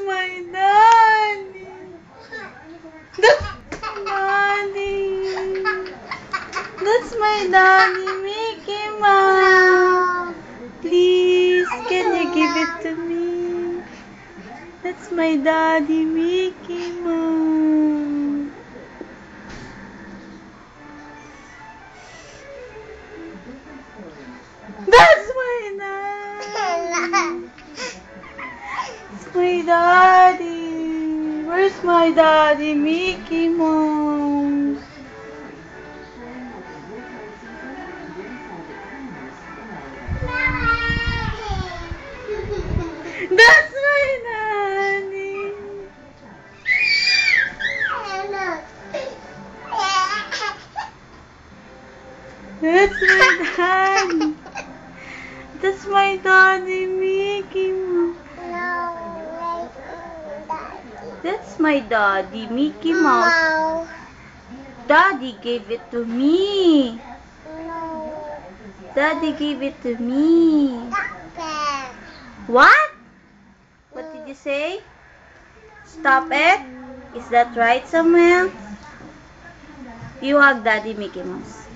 my daddy. That's daddy. That's my daddy, Mickey Mouse. Please, can you give it to me? That's my daddy, Mickey Mouse. That's my daddy. That's my daddy. Where's my daddy, Mickey Mouse? That's my daddy. That's my daddy. That's my daddy, Mickey Mouse. That's my daddy, Mickey Mouse. Daddy gave it to me. Daddy gave it to me. What? What did you say? Stop it? Is that right, Samuel? You hug Daddy, Mickey Mouse.